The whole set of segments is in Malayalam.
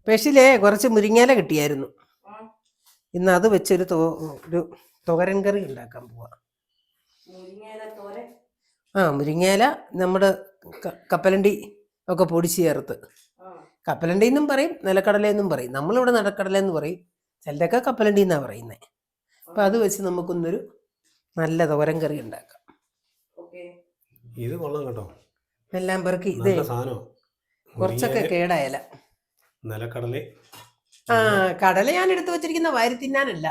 സ്പെഷ്യല് കുറച്ച് മുരിങ്ങയില കിട്ടിയായിരുന്നു. ഇന്ന് അത് വെച്ചൊരു ഒരു തോരൻ കറി ഉണ്ടാക്കാൻ പോവാ. മുരിങ്ങയില നമ്മുടെ കപ്പലണ്ടി ഒക്കെ പൊടിച്ച് ചേർത്ത്. കപ്പലണ്ടി എന്നും പറയും, നിലക്കടല എന്നും പറയും. നമ്മളിവിടെ നിലക്കടല എന്ന് പറയും, ചിലരൊക്കെ കപ്പലണ്ടി എന്നാ പറയുന്നത്. അപ്പൊ അത് വെച്ച് നമുക്കൊന്നൊരു നല്ല തോരൻ കറി ഉണ്ടാക്കാം. ഇത് കൊള്ളാം കേട്ടോ. എല്ലാം പെറുക്കി ഇത് കുറച്ചൊക്കെ കേടായല. നിലക്കടല കടല ഞാൻ എടുത്തു വെച്ചിരിക്കുന്ന വാരി തിന്നാനല്ല,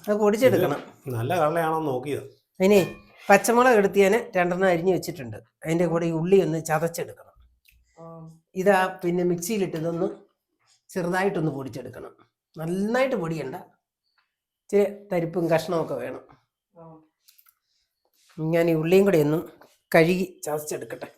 അത് പൊടിച്ചെടുക്കണം. നല്ല കടലയാണോ നോക്കിയത്. അതിനെ പച്ചമുളക് എടുത്ത് ഞാൻ 2 അരിഞ്ഞു വെച്ചിട്ടുണ്ട്. അതിൻ്റെ കൂടെ ഈ ഉള്ളി ഒന്ന് ചതച്ചെടുക്കണം. ഇതാ പിന്നെ മിക്സിയിലിട്ട് ഇതൊന്ന് ചെറുതായിട്ടൊന്ന് പൊടിച്ചെടുക്കണം. നന്നായിട്ട് പൊടിയണ്ട, ഇച്ചിരി തരിപ്പും കഷ്ണമൊക്കെ വേണം. ഞാൻ ഈ ഉള്ളിയും കൂടെ ഒന്ന് കഴുകി ചതച്ചെടുക്കട്ടെ.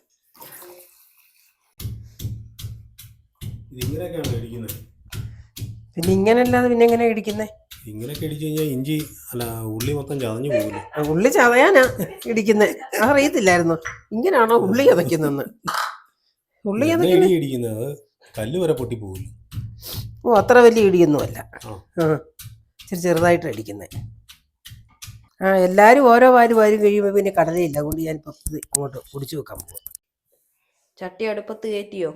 പിന്നെ ഇങ്ങനെയല്ലാതെ പിന്നെ എങ്ങനെ ഇടിക്കുന്നേ? ഇങ്ങനെയൊക്കെ ഇടിച്ചു കഴിഞ്ഞാൽ ഇഞ്ചി അല്ല ഉള്ളി മൊത്തം ചതഞ്ഞു പോകില്ല. ഉള്ളി ചതയാനാ ഇടിക്കുന്നത്, അറിയത്തില്ലായിരുന്നു. ഇങ്ങനെയാണോ ഉള്ളി ചതയ്ക്കുന്നെന്ന്? ഉള്ളി ഇടിക്കുന്നത് കല്ല് വരെ പൊട്ടി പോകില്ല. ഓ, അത്ര വലിയ ഇടിയൊന്നുമല്ല. ഇച്ചിരി ചെറുതായിട്ട് അടിക്കുന്നത്. എല്ലാവരും ഓരോ വാരും കഴിയുമ്പോൾ പിന്നെ കടലയില്ല. അതുകൊണ്ട് ഞാനിപ്പോൾ ഇങ്ങോട്ട് പൊടിച്ചു വെക്കാൻ പോകും. ചട്ടി അടുപ്പത്ത് കയറ്റിയോ?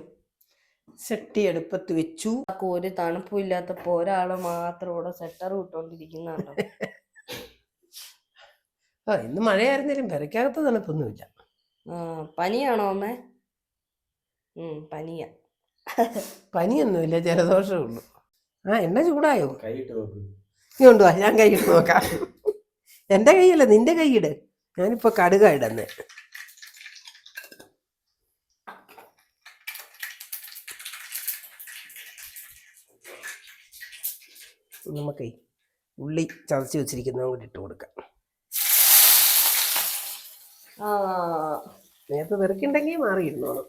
ചട്ടി അടുപ്പത്ത് വെച്ചു. ഒരു തണുപ്പും ഇല്ലാത്തപ്പോ ഒരാള് മാത്രം ഇവിടെ സെറ്റർ വിട്ടോണ്ടിരിക്കുന്നുണ്ടോ? ഇന്ന് മഴയായിരുന്നേലും പെരക്കകത്ത് തണുപ്പൊന്നുമില്ല. പനിയാണോ അമ്മേ? പനിയാ. പനിയൊന്നുമില്ല, ജലദോഷമേ ഉള്ളൂ. എണ്ണ ചൂടായോ? നീ കൊണ്ടുവാ, ഞാൻ കൈയിട്ട് നോക്കാം. എൻ്റെ കൈയല്ല, നിന്റെ കൈയിട്. ഞാനിപ്പോൾ കടുക ഇടുന്നേ. നമുക്കേ ഉള്ളി ചതച്ച് വെച്ചിരിക്കുന്നതും കൂടി ഇട്ട് കൊടുക്കാം. നേരത്തെ വെറുക്കുണ്ടെങ്കിൽ മാറിയിരുന്നോളും.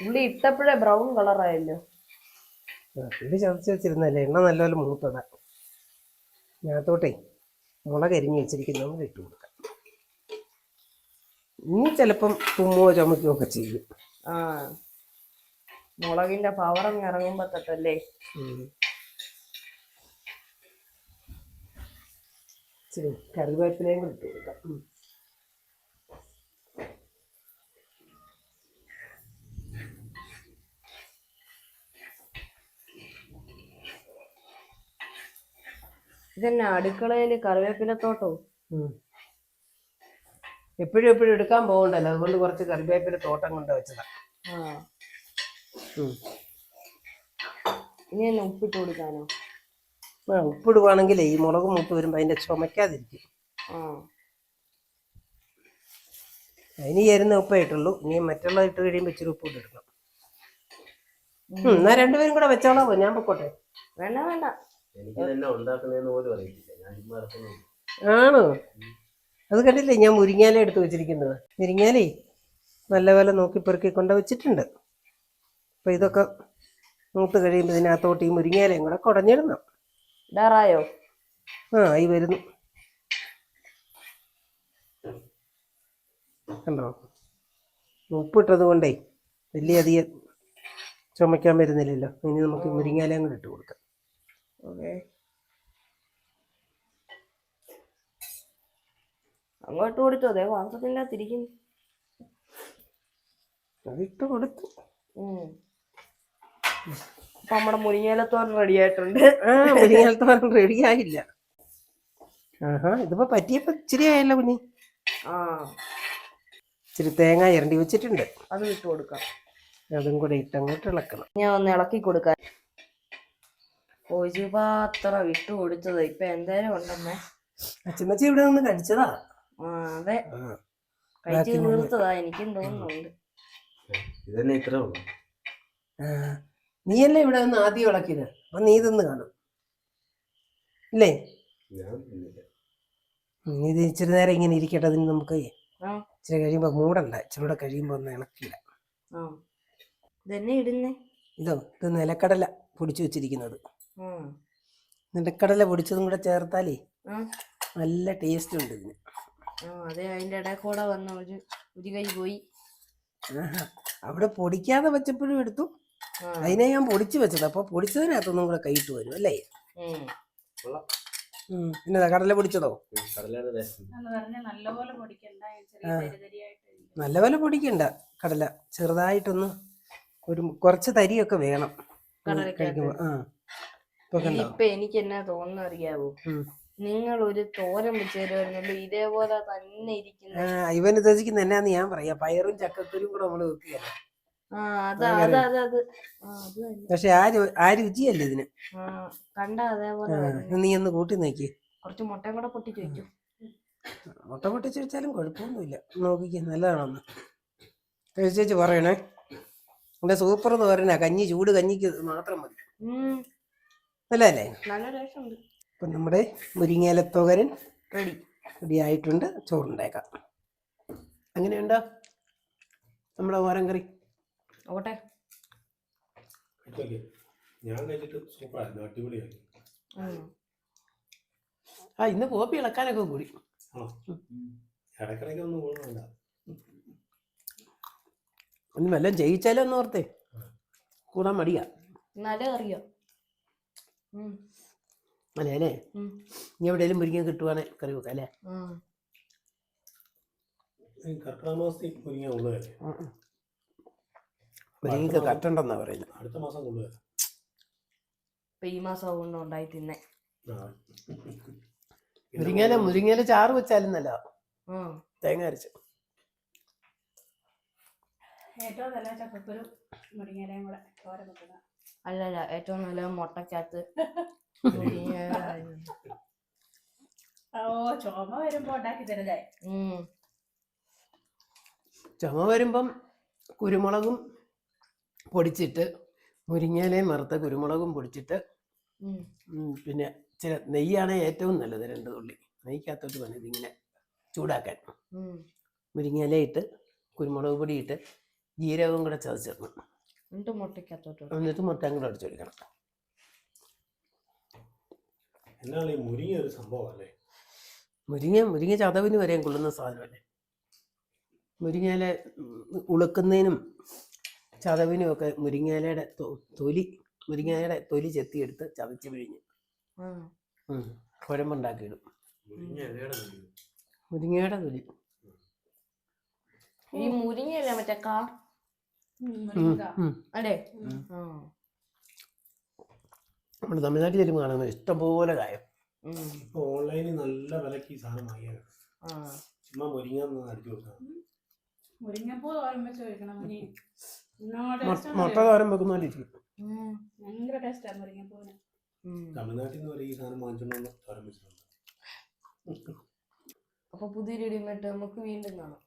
ഉള്ളി ഇട്ടപ്പോഴേ ബ്രൗൺ കളറായല്ലോ. ഉള്ളി ചതച്ച് വെച്ചിരുന്നല്ലേ, എണ്ണ നല്ലപോലെ മൂത്തതാ. ഞാനത്തോട്ടേ മുളക് അരിഞ്ഞ് വെച്ചിരിക്കുന്നതും കൂടി ഇട്ട് കൊടുക്കാം. ഇനി ചിലപ്പം തുമ്മോ ചുമക്കുകയോ ഒക്കെ ചെയ്യും. മുളകിന്റെ പവറങ്ങ് ഇറങ്ങുമ്പോ തൊട്ടല്ലേ. ശരി, കറിവേപ്പിലയും കൂടി ഇട്ട് കൊടുക്കാം. ഇതന്നെ അടുക്കളയില് കറിവേപ്പിലത്തോട്ടോ? എപ്പോഴും എടുക്കാൻ പോകണ്ടല്ലോ, അതുകൊണ്ട് കുറച്ച് കറിവേപ്പില തോട്ടം കൊണ്ട് വെച്ചതാ. ഇനി തന്നെ ഉപ്പിട്ട് കൊടുക്കാനോ? ഉപ്പിടുവാണെങ്കിലേ ഈ മുളക് മൂത്ത് വരുമ്പോ അതിന്റെ ചുമക്കാതിരിക്കും. അതിന് ചേരുന്ന ഉപ്പേ ഇട്ടുള്ളൂ. ഇനി മറ്റുള്ള ഇട്ട് കഴിയുമ്പോൾ ഇച്ചിരി ഉപ്പ് ഇട്ടെടുക്കണം. എന്നാ 2 പേരും കൂടെ വെച്ചോളാവോ? ഞാൻ പൊക്കോട്ടെ? വേണ്ട വേണ്ട, ആണോ? അത് കണ്ടില്ലേ, ഞാൻ മുരിങ്ങാല എടുത്ത് വെച്ചിരിക്കുന്നത്. മുരിങ്ങാലേ നല്ലപോലെ നോക്കി പെറുക്കി കൊണ്ട് വെച്ചിട്ടുണ്ട്. അപ്പൊ ഇതൊക്കെ മൂത്ത് കഴിയുമ്പോൾ ഇതിനകത്തോട്ട് ഈ മുരിങ്ങാലയും കൂടെ കുടഞ്ഞിടണം. ഇടാറായോ? ആയി വരുന്നു. കണ്ടോ, ഉപ്പിട്ടത് കൊണ്ടേ വലിയ അധികം ചുമക്കാൻ വരുന്നില്ലല്ലോ. ഇനി നമുക്ക് മുരിങ്ങാലയും കൂടെ ഇട്ട് കൊടുക്കാം. ഓക്കെ, അങ്ങോട്ട് കൊടുത്തു. അതെ, വാസത്തിൻ്റെ തിരിക്കുന്നു. അതിട്ട് കൊടുത്തു. അപ്പൊ നമ്മുടെ മുരിങ്ങയിലത്തോരൻ റെഡി ആയിട്ടുണ്ട്. മുരിങ്ങയിലത്തോരൻ റെഡി ആയില്ല. ഇതിപ്പോ പറ്റിയപ്പോ ഇച്ചിരി ആയല്ലോ കുഞ്ഞി. ഇച്ചിരി തേങ്ങ ഇരണ്ടി വെച്ചിട്ടുണ്ട്, അത് ഇട്ട് കൊടുക്കാം. അതും കൂടെ ഇട്ട് അങ്ങോട്ട് ഇളക്കണം. ഞാൻ ഒന്ന് ഇളക്കി കൊടുക്കാൻ. ഒരു പാത്രം ഇട്ട് കൊടുത്തത് ഇപ്പൊ എന്തായാലും ഉണ്ടമ്മേ. അച്ഛമ്മച്ചി ഇവിടെ നിന്ന് കഴിച്ചതാ. അതെ, കഴിച്ച് തീർത്തതാ. എനിക്കും തോന്നുന്നുണ്ട്. നീയല്ലേ ഇവിടെ നിന്ന് ആദ്യം ഇളക്കിയത്, അപ്പൊ നീ തിന്ന് കാണും ഇല്ലേ? ഇത് ഇച്ചിരി നേരം ഇങ്ങനെ ഇരിക്കട്ടെ. അതിന് നമുക്ക് ഇച്ചിരി കഴിയുമ്പോ മൂടണ്ട. ഇച്ചിരി കൂടെ കഴിയുമ്പോ ഒന്നും ഇളക്കില്ല. ഇത് നിലക്കടല പൊടിച്ചു വെച്ചിരിക്കുന്നത്. നിലക്കടല പൊടിച്ചതും കൂടെ ചേർത്താലേ നല്ല ടേസ്റ്റ് ഉണ്ട് ഇതിന്. അതെ, അതിന്റെ ഇടയിൽ കൂടെ വന്ന ഒരു കൈ പോയി. ആഹാ. അവിടെ പൊടിക്കാതെ വെച്ചപ്പോഴും എടുത്തു. ആ. അതിനെ ഞാൻ പൊടിച്ച് വെച്ചത്. അപ്പോൾ പൊടിച്ചതിനകത്തൊന്നും കൂടെ കൈയിട്ട് വരും അല്ലേ? ഉം. എന്നതാ കടല പൊടിച്ചതോ? നല്ലപോലെ പൊടിക്കണ്ട കടല, ചെറുതായിട്ടൊന്ന് കുറച്ച് തരിയൊക്കെ വേണം കഴിക്കുമ്പോ. ഇപ്പൊ എനിക്ക് എന്നാ തോന്നുന്നു അറിയാവോ, നിങ്ങൾ ഒരു തോരൻ വെച്ച് തരുമായിരുന്നല്ലോ ഇതേപോലെ തന്നെ ഇരിക്കുന്ന. ഇവൻ ഉദ്ദേശിക്കുന്ന എന്നാന്ന് ഞാൻ പറയാ, പയറും ചക്കക്കുരും കൂടെ നമ്മള് വെക്കുകയല്ല. പക്ഷെ ആ രുചിയല്ലേ ഇതിന്. കണ്ട അതേപോലെ നീ ഒന്ന് കൂട്ടി നോക്കി. കുറച്ച് മുട്ടയും കൂടെ പൊട്ടിച്ച് വെച്ചു. മുട്ട പൊട്ടിച്ച് വെച്ചാലും കുഴപ്പമൊന്നുമില്ല. നോക്കിക്കേ, നല്ലതാണെന്ന് കഴിച്ചേച്ച് പറയണേ. ഇവിടെ സൂപ്പർ തോരനാ, കഞ്ഞി ചൂട് കഞ്ഞിക്ക് മാത്രം മതി. നല്ലതല്ലേ? നല്ല ടേസ്റ്റ് ഉണ്ട്. ഇപ്പൊ നമ്മുടെ മുരിങ്ങയിലത്തോരൻ റെഡി ആയിട്ടുണ്ട്. ചോറുണ്ടാക്കാം. അങ്ങനെയുണ്ടോ നമ്മുടെ ഓരൻ കറി? ഓട്ടെ, ഞാൻ കഴിച്ചിട്ട് സൂപ്പറായിരുന്നു, അടിപൊളിയായി. ഇന്ന് കോപ്പി ഇളക്കാനൊക്കെ കൂടി. ഇടയ്ക്കിടയ്ക്ക് ഒന്നും വേണ്ട, ഒന്ന് വല്ലതും ചെയ്യിച്ചാലോ എന്ന് ഓർത്തേ, കൂടാൻ മടിയാ. നല്ല കറിയോ? അല്ലേ അല്ലേ? ഇനി എവിടെയെങ്കിലും മുരിങ്ങ കിട്ടുവാണെ കറി വെക്കാം അല്ലേ? കർക്കിടക മാസത്തിൽ മുരിങ്ങ ഉള്ളതല്ലേ? മുരിങ്ങക്ക് കട്ടുണ്ടെന്നാ പറയുന്നത്. അടുത്ത മാസം കൊള്ളുക. ഈ മാസം കൊണ്ട് ഉണ്ടായി തിന്നെ. മുരിങ്ങയില ചാറ് വെച്ചാലും നല്ലതാ, തേങ്ങ അരച്ച്. ഏറ്റവും നല്ല ചക്കക്കുരു മുരിങ്ങയിലയും കൂടെ തോരൻ വെക്കുക. അല്ലല്ല, ഏറ്റവും നല്ല മുട്ടക്കകത്ത് ചുമ വരുമ്പോ ഉണ്ടാക്കി തരുന്നേ. ചുമ വരുമ്പം കുരുമുളകും പൊടിച്ചിട്ട്, മുരിങ്ങയിലയും വറുത്ത കുരുമുളകും പൊടിച്ചിട്ട്, പിന്നെ ചില നെയ്യാണ് ഏറ്റവും നല്ലത്. 2 തുള്ളി നെയ്ക്കകത്തോട്ട് വേണം ഇതിങ്ങനെ ചൂടാക്കാൻ. മുരിങ്ങയില ഇട്ട് കുരുമുളക് പൊടി ഇട്ട് ജീരകവും കൂടെ ചതച്ചിടണം. എന്നിട്ട് മുട്ടയും കൂടെ അടിച്ചൊഴിക്കണം. എന്നാണ് ഈ മുരിങ്ങ ഒരു സംഭവമല്ലേ? മുരിങ്ങ ചതവിന് വരെയും കൊള്ളുന്ന സാധനമല്ലേ? മുരിങ്ങയില ഉളുക്കുന്നതിനും ചതവിനും ഒക്കെ മുരിങ്ങയിലയുടെ തൊലി ചെത്തിയെടുത്ത് ചതച്ച് പിഴിഞ്ഞ് കുഴമ്പുണ്ടാക്കിയിടും. മുരിങ്ങയുടെ തൊലി. ഈ മുരിങ്ങയല്ലേ മറ്റേ കാ അല്ലേ? നമ്മുടെ തമിഴ്നാട്ടിൽ ചെല്ലുമ്പോൾ കാണുന്നത് ഇഷ്ടംപോലെ കായം. ഓൺലൈനിൽ നല്ല വിലക്ക് ഈ സാധനം വാങ്ങിയാണ്. ചുമ്മാ മുരിങ്ങ അടിച്ചു കൊടുക്കാം. മുരിങ്ങപ്പൂ തോരൻ വെച്ച് കഴിക്കണം. മുട്ട തോരൻ വെക്കുന്ന പോലെ ഇരിക്കും. ഭയങ്കര ടേസ്റ്റാ മുരിങ്ങപ്പൂവിന്. തമിഴ്നാട്ടിൽ നിന്ന് വരെ ഈ സാധനം വാങ്ങിച്ചോണ്ട് തോരൻ വെച്ചിട്ടുണ്ട്. അപ്പൊ പുതിയ റെഡിമേഡ് നമുക്ക് വീണ്ടും കാണാം.